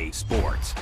EA Sports.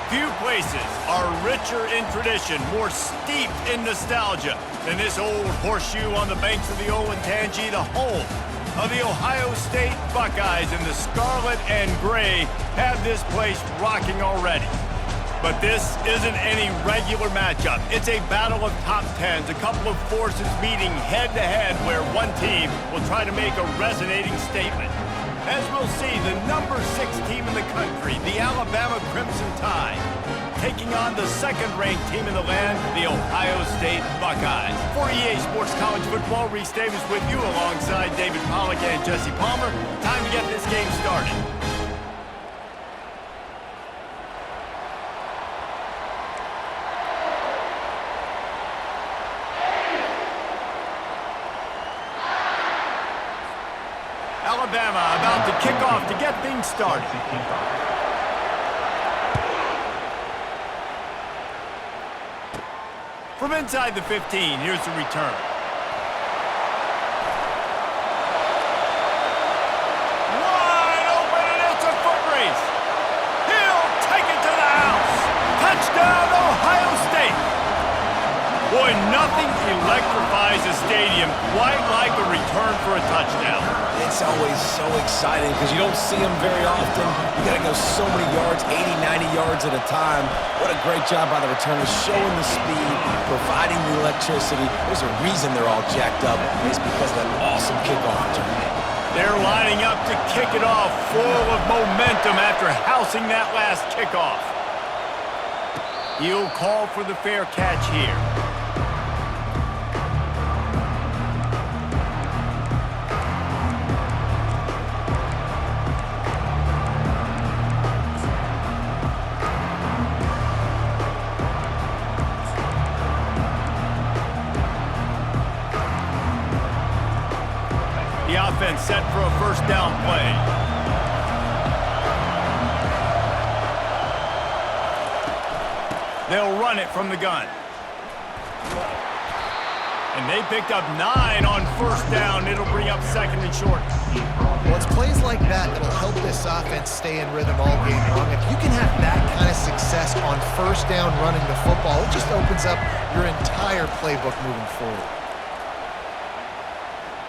Few places are richer in tradition, more steeped in nostalgia than this old horseshoe on the banks of the Olentangy, the home of the Ohio State Buckeyes, and the scarlet and gray have this place rocking already. But this isn't any regular matchup. It's a battle of top tens, a couple of forces meeting head-to-head where one team will try to make a resonating statement. As we'll see, the number 6 team in the country, the Alabama Crimson Tide, taking on the second-ranked team in the land, the Ohio State Buckeyes. For EA Sports College Football, Reese Davis with you alongside David Pollack and Jesse Palmer. Time to get this game started. Alabama about to kick off to get things started. From inside the 15, here's the return. Wide open, and it's a foot race. He'll take it to the house. Touchdown, Ohio State. Boy, nothing electrifies a stadium quite like a return for a touchdown. It's always so exciting because you don't see them very often. You got to go so many yards, 80, 90 yards at a time. What a great job by the returners, showing the speed, providing the electricity. There's a reason they're all jacked up. It's because of that awesome kickoff return. They're lining up to kick it off, full of momentum after housing that last kickoff. He'll call for the fair catch here. Offense set for a first down play. They'll run it from the gun. And they picked up 9 on first down. It'll bring up second and short. Well, it's plays like that that'll help this offense stay in rhythm all game long. If you can have that kind of success on first down running the football, it just opens up your entire playbook moving forward.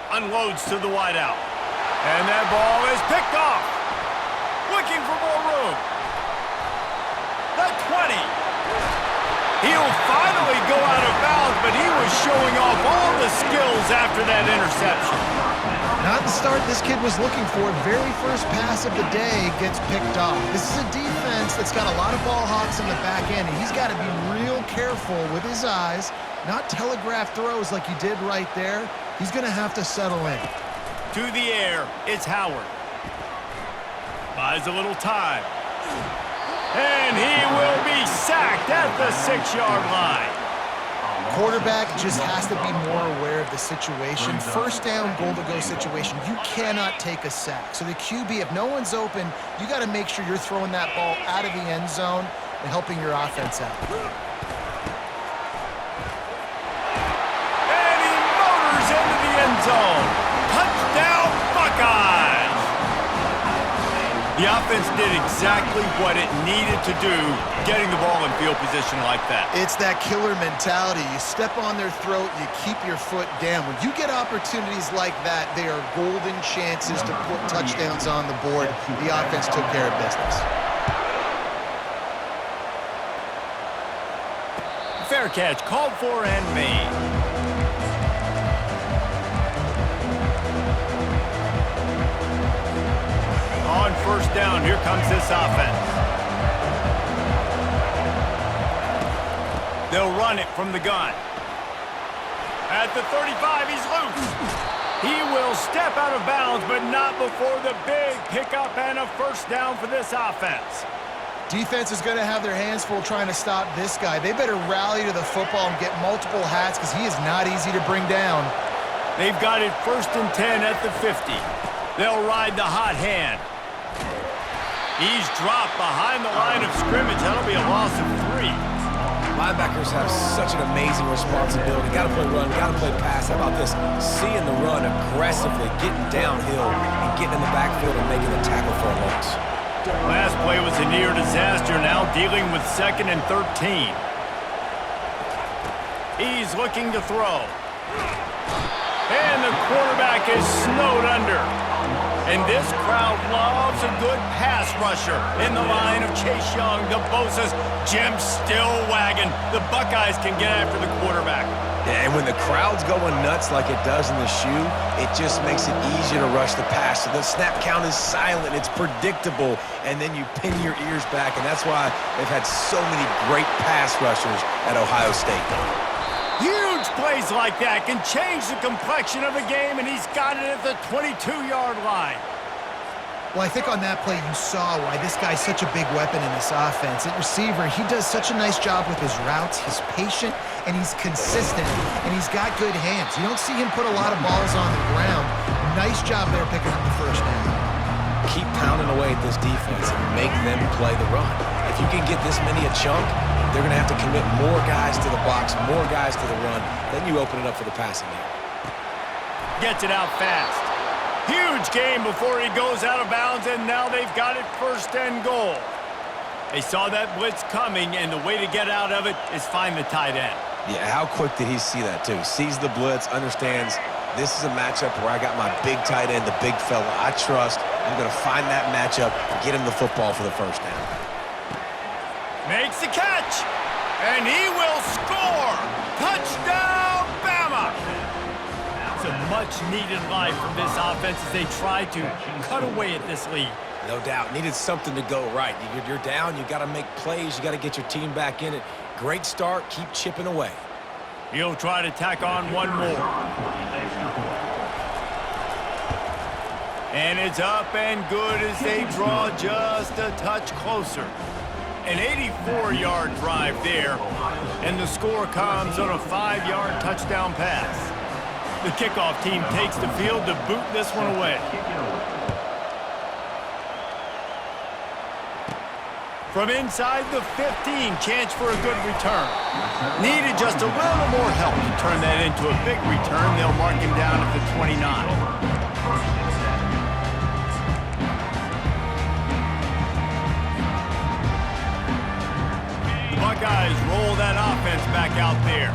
Unloads to the wideout. And that ball is picked off. Looking for more room. The 20. He'll finally go out of bounds, but he was showing off all the skills after that interception. Not the start this kid was looking for. Very first pass of the day gets picked off. This is a defense that's got a lot of ball hawks in the back end, and he's got to be real careful with his eyes, not telegraph throws like he did right there. He's going to have to settle in. To the air, it's Howard. Buys a little time. And he will be sacked at the 6-yard line. Quarterback just has to be more aware of the situation. First down, goal-to-go situation. You cannot take a sack. So the QB, if no one's open, you got to make sure you're throwing that ball out of the end zone and helping your offense out. And he motors into the end zone. The offense did exactly what it needed to do, getting the ball in field position like that. It's that killer mentality. You step on their throat, you keep your foot down. When you get opportunities like that, they are golden chances to put touchdowns on the board. The offense took care of business. Fair catch, called for and made. On first down, here comes this offense. They'll run it from the gun. At the 35, he's loose. He will step out of bounds, but not before the big pickup and a first down for this offense. Defense is going to have their hands full trying to stop this guy. They better rally to the football and get multiple hats because he is not easy to bring down. They've got it 1st and 10 at the 50. They'll ride the hot hand. He's dropped behind the line of scrimmage. That'll be a loss of 3. Linebackers have such an amazing responsibility. Got to play run, got to play pass. How about this? Seeing the run aggressively, getting downhill, and getting in the backfield and making a tackle for a loss. Last play was a near disaster. Now dealing with 2nd and 13. He's looking to throw. And the quarterback is snowed under. And this crowd loves a good pass rusher in the line of Chase Young. The Bosa's Jim still wagging. The Buckeyes can get after the quarterback. Yeah, and when the crowd's going nuts like it does in the shoe, it just makes it easier to rush the pass. So the snap count is silent, it's predictable, and then you pin your ears back, and that's why they've had so many great pass rushers at Ohio State. Huge plays like that can change the complexion of a game, and he's got it at the 22-yard line. Well, I think on that play you saw why this guy's such a big weapon in this offense. At receiver, he does such a nice job with his routes. He's patient, and he's consistent, and he's got good hands. You don't see him put a lot of balls on the ground. Nice job there picking up the first down. Keep pounding away at this defense and make them play the run. If you can get this many a chunk, they're going to have to commit more guys to the box, more guys to the run. Then you open it up for the passing game. Gets it out fast. Huge game before he goes out of bounds, and now they've got it 1st and goal. They saw that blitz coming, and the way to get out of it is find the tight end. Yeah, how quick did he see that, too? Sees the blitz, understands this is a matchup where I got my big tight end, the big fella I trust. I'm going to find that matchup, get him the football for the first down. Makes the catch, and he will score. Touchdown, Bama! It's a much-needed life from this offense as they try to cut away at this lead. No doubt. Needed something to go right. You're down. You got to make plays. You got to get your team back in it. Great start. Keep chipping away. He'll try to tack on one more. And it's up and good as they draw just a touch closer. An 84-yard drive there, and the score comes on a 5-yard touchdown pass. The kickoff team takes the field to boot this one away. From inside the 15, chance for a good return. Needed just a little more help to turn that into a big return. They'll mark him down at the 29. Buckeyes roll that offense back out there.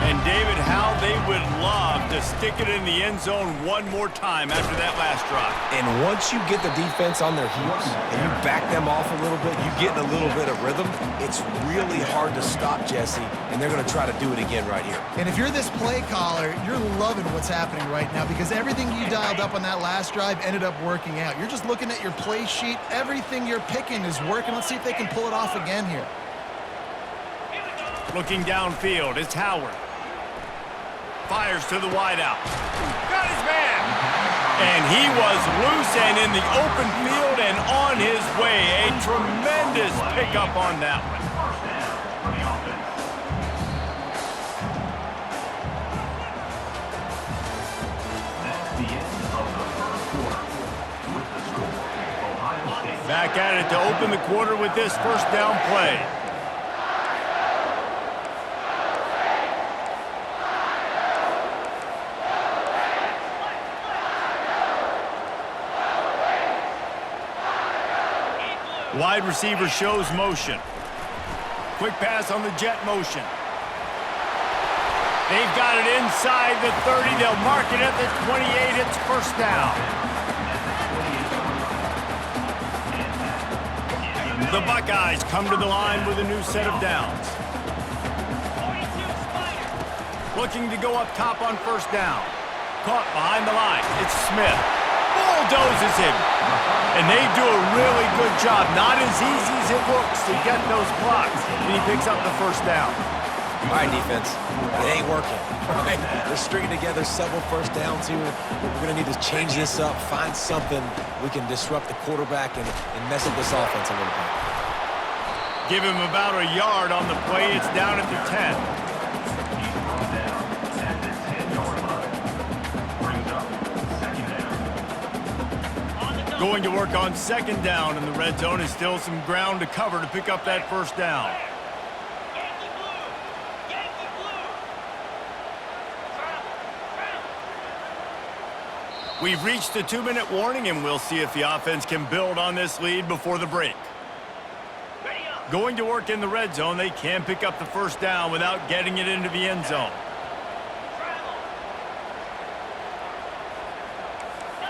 And David, how they would love to stick it in the end zone one more time after that last drive. And once you get the defense on their heels and you back them off a little bit, you get in a little bit of rhythm, it's really hard to stop, Jesse, and they're going to try to do it again right here. And if you're this play caller, you're loving what's happening right now because everything you dialed up on that last drive ended up working out. You're just looking at your play sheet. Everything you're picking is working. Let's see if they can pull it off again here. Looking downfield, it's Howard. Fires to the wideout. Got his man! And he was loose and in the open field and on his way. A tremendous pickup on that one. Back at it to open the quarter with this first down play. Wide receiver shows motion. Quick pass on the jet motion. They've got it inside the 30. They'll mark it at the 28. It's first down. The Buckeyes come to the line with a new set of downs. Looking to go up top on first down. Caught behind the line. It's Smith. Bulldozes him. And they do a really good job. Not as easy as it looks to get those blocks. And he picks up the first down. All right, defense. It ain't working. Right? They're stringing together several first downs here. We're going to need to change this up, find something we can disrupt the quarterback and mess up this offense a little bit. Give him about a yard on the play. It's down at the 10. Going to work on second down in the red zone is still some ground to cover to pick up that first down. We've reached the 2-minute warning, and we'll see if the offense can build on this lead before the break. Going to work in the red zone, they can pick up the first down without getting it into the end zone.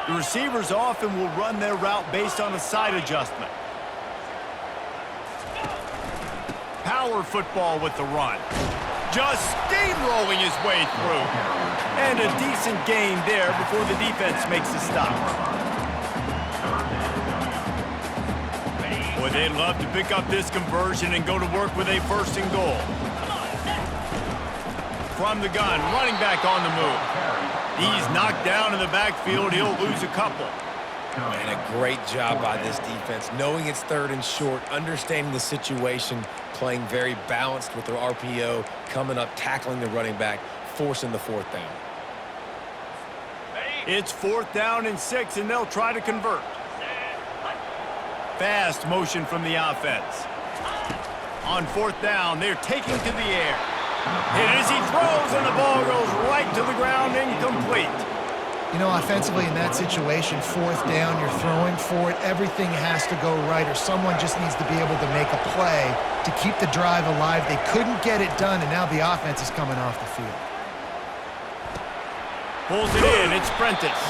The receivers often will run their route based on a side adjustment. Power football with the run. Just steamrolling his way through. And a decent gain there before the defense makes a stop. Boy, they'd love to pick up this conversion and go to work with a first and goal. From the gun, running back on the move. He's knocked down in the backfield. He'll lose a couple. And a great job by this defense, knowing it's third and short, understanding the situation, playing very balanced with their RPO, coming up, tackling the running back, forcing the fourth down. It's 4th down and 6, and they'll try to convert. Fast motion from the offense. On 4th down, they're taking to the air. Hit as he throws, and the ball goes right to the ground, incomplete. You know, offensively in that situation, 4th down, you're throwing for it. Everything has to go right, or someone just needs to be able to make a play to keep the drive alive. They couldn't get it done, and now the offense is coming off the field. Pulls it in. It's Prentice.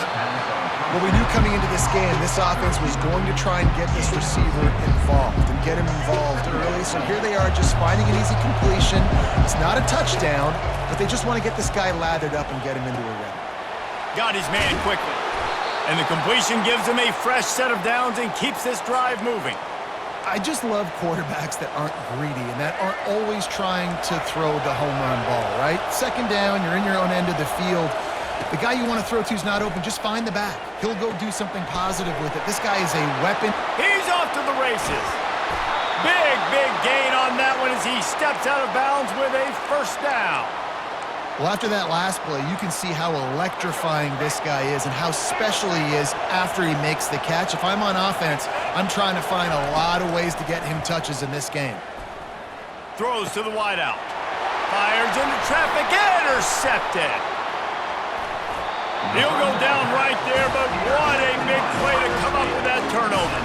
Well, we knew coming into this game, this offense was going to try and get this receiver involved and get him involved early. So here they are just finding an easy completion. It's not a touchdown, but they just want to get this guy lathered up and get him into a rhythm. Got his man quickly. And the completion gives him a fresh set of downs and keeps this drive moving. I just love quarterbacks that aren't greedy and that aren't always trying to throw the home run ball, right? Second down, you're in your own end of the field. The guy you want to throw to is not open. Just find the back. He'll go do something positive with it. This guy is a weapon. He's off to the races. Big gain on that one as he steps out of bounds with a first down. Well, after that last play, you can see how electrifying this guy is and how special he is after he makes the catch. If I'm on offense, I'm trying to find a lot of ways to get him touches in this game. Throws to the wideout. Fires into traffic. Intercepted. He'll go down right there, but what a big play to come up with that turnover.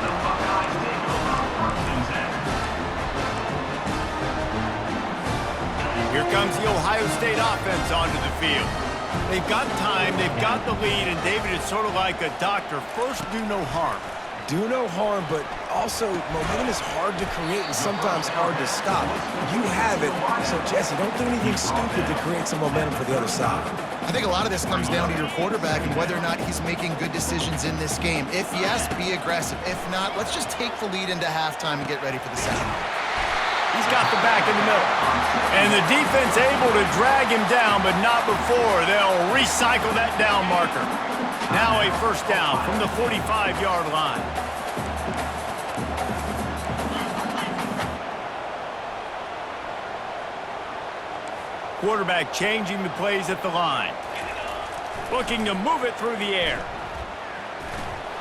Here comes the Ohio State offense onto the field. They've got time, they've got the lead, and David, it's sort of like a doctor. First, do no harm. Do no harm, but also momentum is hard to create and sometimes hard to stop. You have it, so Jesse, don't do anything stupid to create some momentum for the other side. I think a lot of this comes down to your quarterback and whether or not he's making good decisions in this game. If yes, be aggressive. If not, let's just take the lead into halftime and get ready for the second half. He's got the back in the middle. And the defense able to drag him down, but not before. They'll recycle that down marker. Now a first down from the 45-yard line. Quarterback changing the plays at the line. Looking to move it through the air.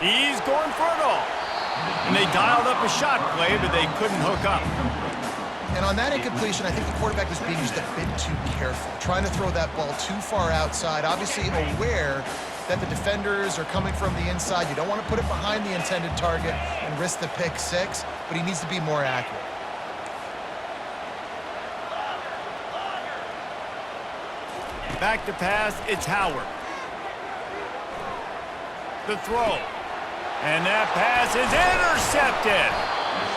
He's going for it all. And they dialed up a shot play, but they couldn't hook up. And on that incompletion, I think the quarterback was being just a bit too careful, trying to throw that ball too far outside, obviously aware that the defenders are coming from the inside. You don't want to put it behind the intended target and risk the pick six. but he needs to be more accurate. Back to pass, it's Howard. The throw. And that pass is intercepted.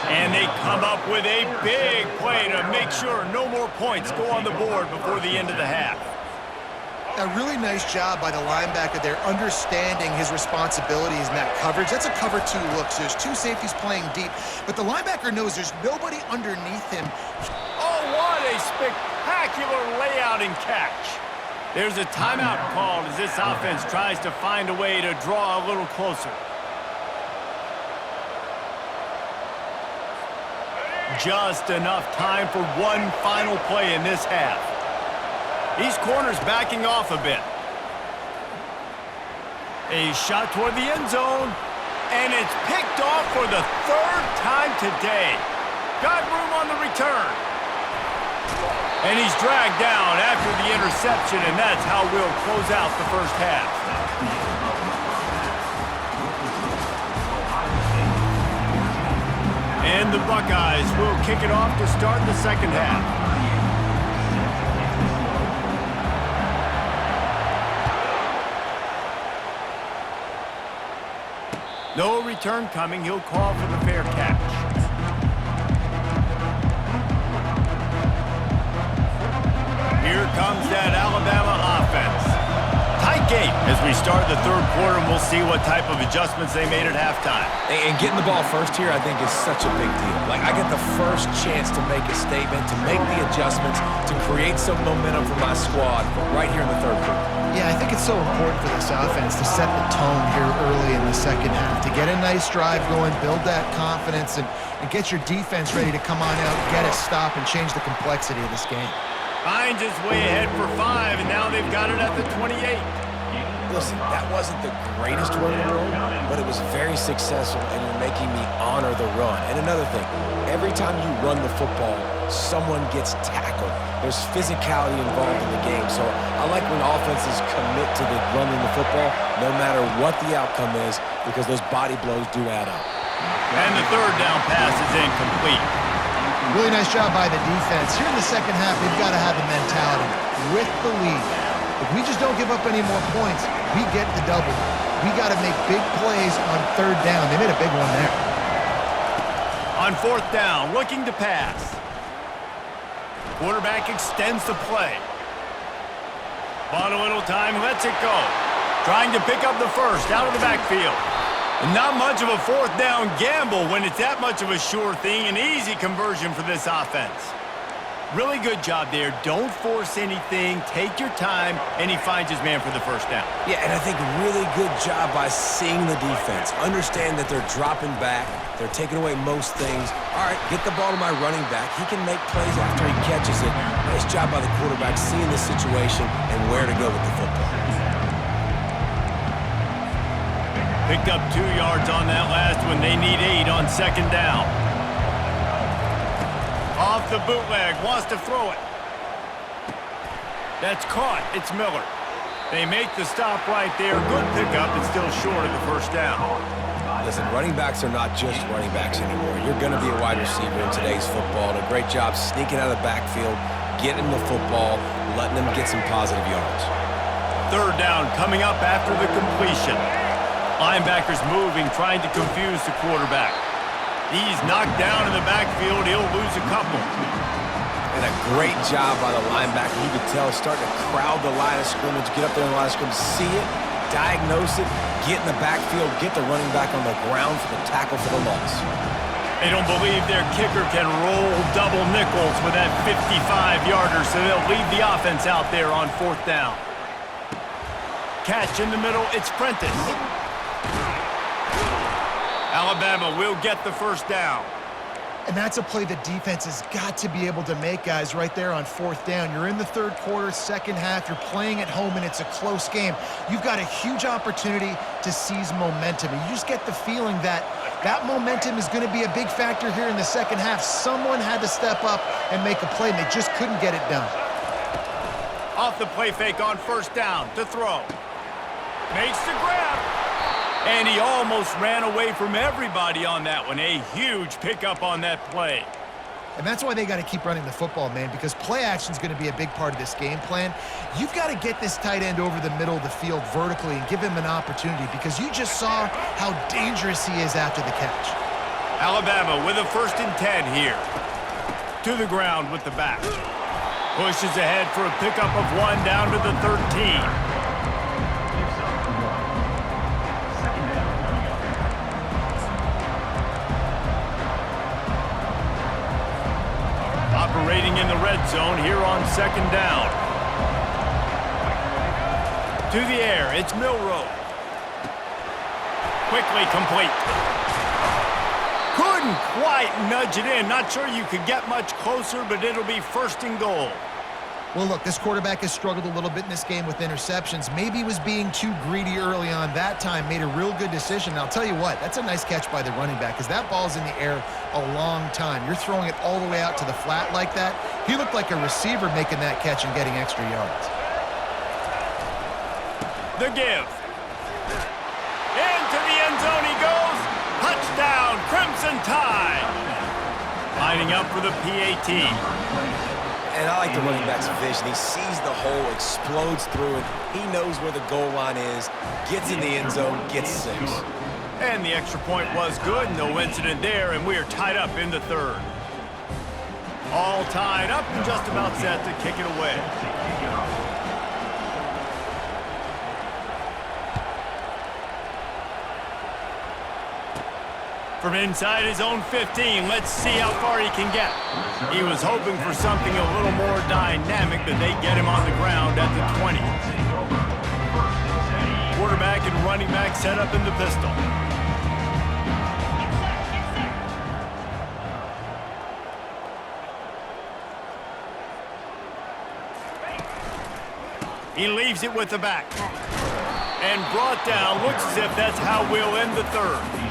And they come up with a big play to make sure no more points go on the board before the end of the half. A really nice job by the linebacker there, understanding his responsibilities in that coverage. That's a cover 2 look, so there's 2 safeties playing deep, but the linebacker knows there's nobody underneath him. Oh, what a spectacular layout and catch. There's a timeout called as this offense tries to find a way to draw a little closer. Just enough time for one final play in this half. These corners backing off a bit. A shot toward the end zone, and it's picked off for the 3rd time today. Got room on the return. And he's dragged down after the interception, and that's how we'll close out the first half. And the Buckeyes will kick it off to start the second half. No return coming. He'll call for the fair catch. Here comes that Alabama offense. Tight game as we start the 3rd quarter, and we'll see what type of adjustments they made at halftime. And getting the ball first here, I think, is such a big deal. Like, I get the first chance to make a statement, to make the adjustments, to create some momentum for my squad right here in the 3rd quarter. Yeah, I think it's so important for this offense to set the tone here early in the second half, to get a nice drive going, build that confidence, and get your defense ready to come on out, get a stop, and change the complexity of this game. Finds his way ahead for 5, and now they've got it at the 28. Listen, that wasn't the greatest run in the world, but it was very successful, and you're making me honor the run. And another thing, every time you run the football, someone gets tackled. There's physicality involved in the game, so I like when offenses commit to the running the football, no matter what the outcome is, because those body blows do add up. And the 3rd down pass is incomplete. Really nice job by the defense. Here in the second half, they've got to have the mentality with the lead. If we just don't give up any more points, we get the double. We got to make big plays on 3rd down. They made a big one there. On 4th down, looking to pass. Quarterback extends the play. Bought a little time, lets it go. Trying to pick up the first out of the backfield. And not much of a 4th down gamble when it's that much of a sure thing. An easy conversion for this offense. Really good job there. Don't force anything. Take your time, and he finds his man for the 1st down. Yeah, and I think really good job by seeing the defense. Understand that they're dropping back. They're taking away most things. All right, get the ball to my running back. He can make plays after he catches it. Nice job by the quarterback seeing the situation and where to go with the football. Picked up 2 yards on that last one. They need 8 on 2nd down. Off the bootleg, wants to throw it. That's caught. It's Miller. They make the stop right there. Good pickup, but still short of the 1st down. Listen, running backs are not just running backs anymore. You're going to be a wide receiver in today's football. And a great job sneaking out of the backfield, getting the football, letting them get some positive yards. 3rd down coming up after the completion. Linebackers moving, trying to confuse the quarterback. He's knocked down in the backfield. He'll lose a couple. And a great job by the linebacker. You could tell starting to crowd the line of scrimmage, get up there in the line of scrimmage, see it, diagnose it, get in the backfield, get the running back on the ground for the tackle for the loss. They don't believe their kicker can roll double nickels with that 55-yarder, so they'll leave the offense out there on 4th down. Catch in the middle, it's Prentice. Alabama will get the 1st down. And that's a play the defense has got to be able to make, guys, right there on 4th down. You're in the 3rd quarter, second half. You're playing at home, and it's a close game. You've got a huge opportunity to seize momentum. And you just get the feeling that that momentum is going to be a big factor here in the second half. Someone had to step up and make a play, and they just couldn't get it done. Off the play fake on 1st down to throw. Makes the grab. And he almost ran away from everybody on that one. A huge pickup on that play. And that's why they got to keep running the football, man, because play action is going to be a big part of this game plan. You've got to get this tight end over the middle of the field vertically and give him an opportunity, because you just saw how dangerous he is after the catch. Alabama with a 1st and 10 here. To the ground with the back. Pushes ahead for a pickup of 1 down to the 13. Operating in the red zone here on 2nd down. To the air, it's Milroe. Quickly complete. Couldn't quite nudge it in. Not sure you could get much closer, but it'll be 1st and goal. Well, look, this quarterback has struggled a little bit in this game with interceptions. Maybe he was being too greedy early on. That time made a real good decision. And I'll tell you what, that's a nice catch by the running back, because that ball's in the air a long time. You're throwing it all the way out to the flat like that. He looked like a receiver making that catch and getting extra yards. The give. Into the end zone he goes. Touchdown, Crimson Tide. Lining up for the PAT. And I like the running back's vision. He sees the hole, explodes through it. He knows where the goal line is, gets in the end zone, gets 6. And the extra point was good. No incident there, and we are tied up in the 3rd. All tied up and just about set to kick it away. From inside his own 15, let's see how far he can get. He was hoping for something a little more dynamic, but they get him on the ground at the 20. Quarterback and running back set up in the pistol. He leaves it with the back. And brought down. Looks as if that's how we'll end the 3rd.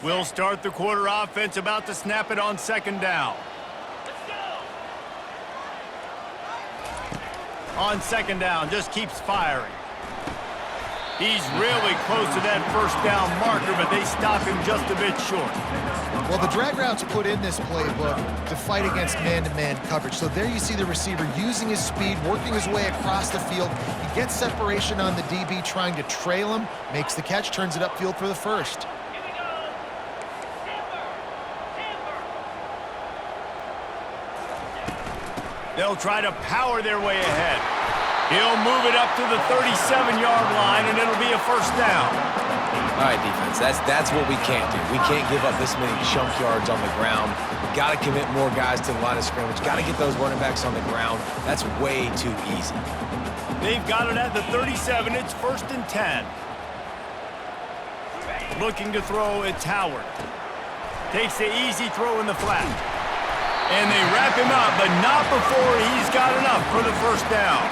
We'll start the quarter offense, about to snap it on 2nd down. On 2nd down, just keeps firing. He's really close to that 1st down marker, but they stop him just a bit short. Well, the drag route's put in this playbook to fight against man-to-man coverage. So there you see the receiver using his speed, working his way across the field. He gets separation on the DB, trying to trail him, makes the catch, turns it upfield for the 1st. They'll try to power their way ahead. He'll move it up to the 37-yard line, and it'll be a 1st down. All right, defense, that's what we can't do. We can't give up this many chunk yards on the ground. We've got to commit more guys to the line of scrimmage. Got to get those running backs on the ground. That's way too easy. They've got it at the 37. It's 1st and 10. Looking to throw, it's Howard. Takes the easy throw in the flat. And they wrap him up, but not before he's got enough for the 1st down.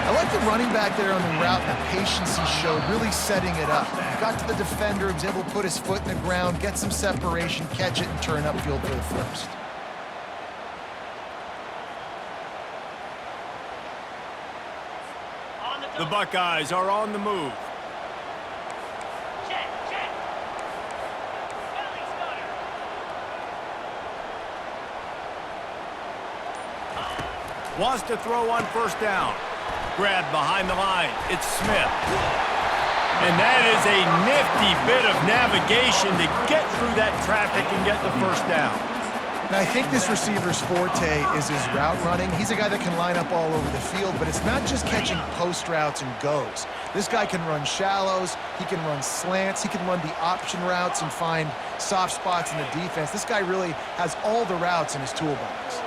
I like the running back there on the route and the patience he showed, really setting it up. Got to the defender, was able to put his foot in the ground, get some separation, catch it, and turn upfield for the 1st. The Buckeyes are on the move. Wants to throw on 1st down. Grabbed behind the line. It's Smith. And that is a nifty bit of navigation to get through that traffic and get the 1st down. Now, I think this receiver's forte is his route running. He's a guy that can line up all over the field, but it's not just catching post routes and goes. This guy can run shallows, he can run slants, he can run the option routes and find soft spots in the defense. This guy really has all the routes in his toolbox.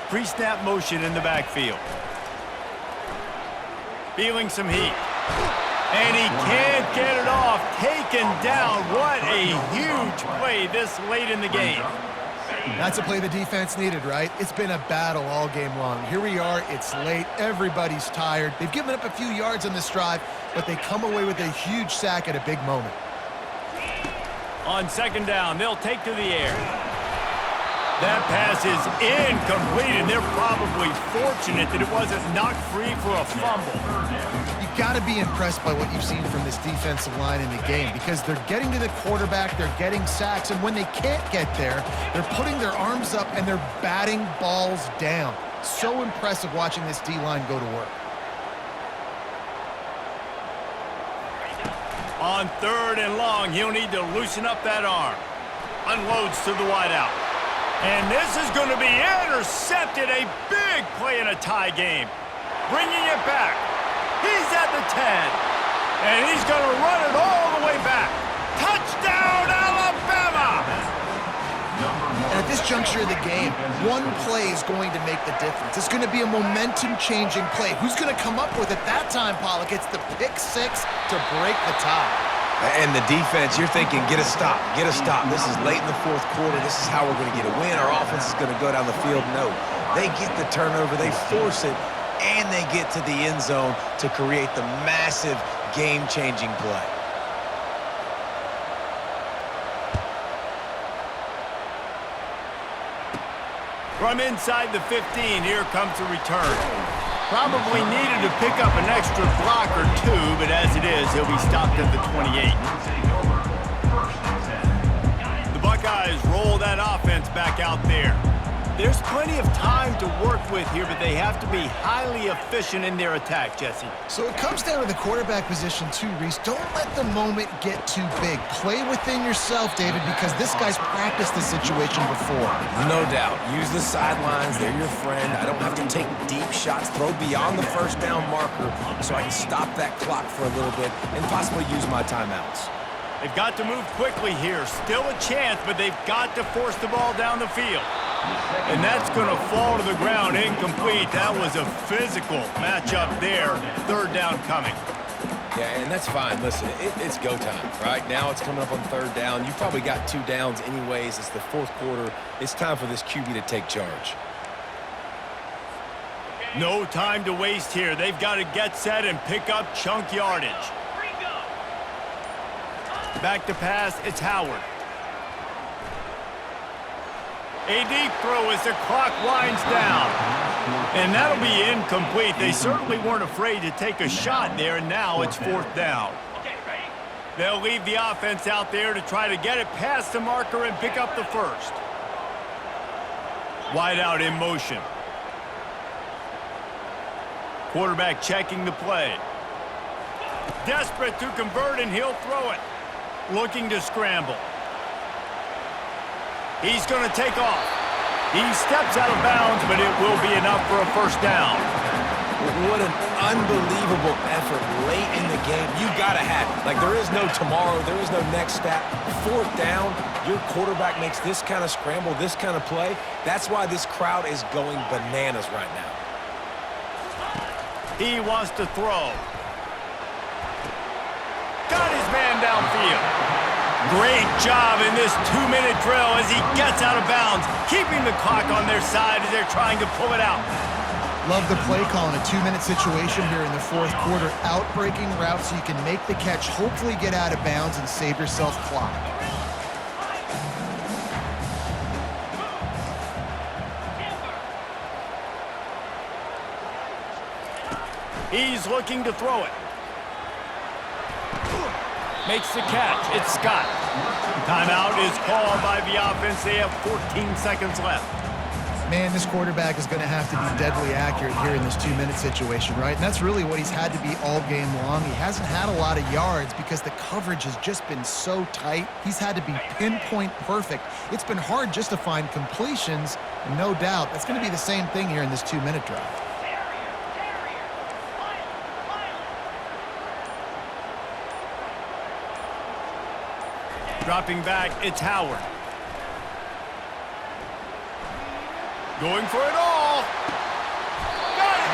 Pre-snap motion in the backfield. Feeling some heat. And he can't get it off. Taken down. What a huge play this late in the game. That's a play the defense needed, right? It's been a battle all game long. Here we are. It's late. Everybody's tired. They've given up a few yards on this drive, but they come away with a huge sack at a big moment. On second down, they'll take to the air. That pass is incomplete, and they're probably fortunate that it wasn't knocked free for a fumble. You've got to be impressed by what you've seen from this defensive line in the game because they're getting to the quarterback, they're getting sacks, and when they can't get there, they're putting their arms up and they're batting balls down. So impressive watching this D-line go to work. On third and long, he'll need to loosen up that arm. Unloads to the wideout. And this is going to be intercepted. A big play in a tie game. Bringing it back. He's at the 10. And he's going to run it all the way back. Touchdown, Alabama! And at this juncture of the game, one play is going to make the difference. It's going to be a momentum-changing play. Who's going to come up with it that time, Pollock? It's the pick six to break the tie. And the defense, you're thinking, get a stop, get a stop. This is late in the fourth quarter. This is how we're going to get a win. Our offense is going to go down the field. No, they get the turnover, they force it, and they get to the end zone to create the massive game-changing play. From inside the 15, here comes the return. Probably needed to pick up an extra block or two, but as it is, he'll be stopped at the 28. The Buckeyes roll that offense back out there. There's plenty of time to work with here, but they have to be highly efficient in their attack, Jesse. So it comes down to the quarterback position too, Reese. Don't let the moment get too big. Play within yourself, David, because this guy's practiced this situation before. No doubt. Use the sidelines. They're your friend. I don't have to take deep shots, throw beyond the first down marker so I can stop that clock for a little bit and possibly use my timeouts. They've got to move quickly here. Still a chance, but they've got to force the ball down the field. And that's going to fall to the ground incomplete. That was a physical matchup there. Third down coming. Yeah, and that's fine. Listen, it's go time, right? Now it's coming up on third down. You probably got 2 downs anyways. It's the fourth quarter. It's time for this QB to take charge. No time to waste here. They've got to get set and pick up chunk yardage. Back to pass, it's Howard. A deep throw as the clock winds down. And that'll be incomplete. They certainly weren't afraid to take a shot there, and now it's fourth down. They'll leave the offense out there to try to get it past the marker and pick up the first. Wide out in motion. Quarterback checking the play. Desperate to convert, and he'll throw it. Looking to scramble. He's going to take off. He steps out of bounds, but it will be enough for a first down. What an unbelievable effort late in the game. You got to have it. Like, there is no tomorrow. There is no next step. Fourth down, your quarterback makes this kind of scramble, this kind of play. That's why this crowd is going bananas right now. He wants to throw. Got his man downfield. Great job in this 2-minute drill as he gets out of bounds, keeping the clock on their side as they're trying to pull it out. Love the play call in a 2-minute situation here in the fourth quarter. Out-breaking route so you can make the catch, hopefully get out of bounds, and save yourself clock. He's looking to throw it. Makes the catch. It's Scott. Timeout is called by the offense. They have 14 seconds left. Man, this quarterback is going to have to be deadly accurate here in this 2-minute situation, right? And that's really what he's had to be all game long. He hasn't had a lot of yards because the coverage has just been so tight. He's had to be pinpoint perfect. It's been hard just to find completions, and no doubt that's going to be the same thing here in this 2-minute drive. Dropping back, it's Howard. Going for it all. Got it.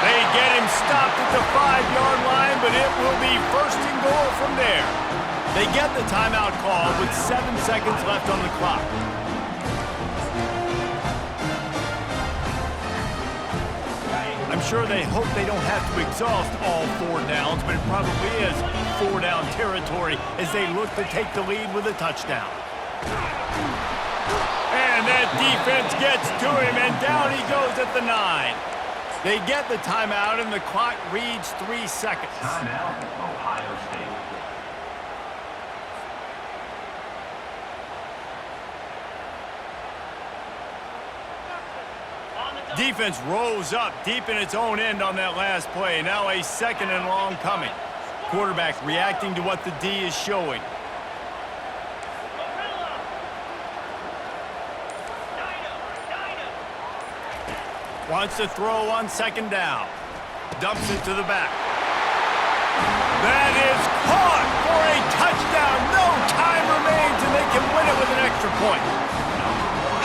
They get him stopped at the 5-yard line, but it will be first and goal from there. They get the timeout call with 7 seconds left on the clock. I'm sure they hope they don't have to exhaust all 4 downs, but it probably is 4-down territory as they look to take the lead with a touchdown. And that defense gets to him, and down he goes at the 9. They get the timeout, and the clock reads 3 seconds. Timeout, Ohio State. Defense rolls up deep in its own end on that last play. Now a 2nd and long coming. Quarterback reacting to what the D is showing. Wants to throw on 2nd down. Dumps it to the back. That is caught for a touchdown. No time remains, and they can win it with an extra point.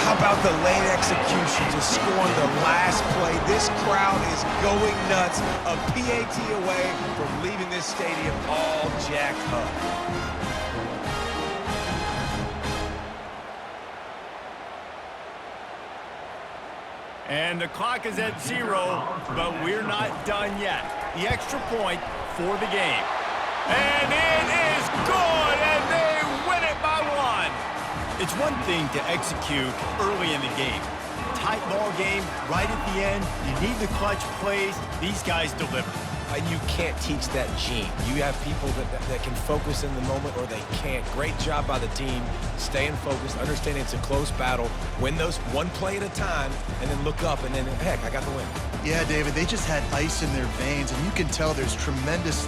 How about the late execution to score on the last play? This crowd is going nuts. A PAT away from leaving this stadium all jacked up. And the clock is at 0, but we're not done yet. The extra point for the game. And it is good, and they win it by 1. It's one thing to execute early in the game. Tight ball game, right at the end. You need the clutch plays. These guys deliver. And you can't teach that gene. You have people that can focus in the moment or they can't. Great job by the team, staying focused, understanding it's a close battle, win those one play at a time, and then look up and then, heck, I got the win. Yeah, David, they just had ice in their veins, and you can tell there's tremendous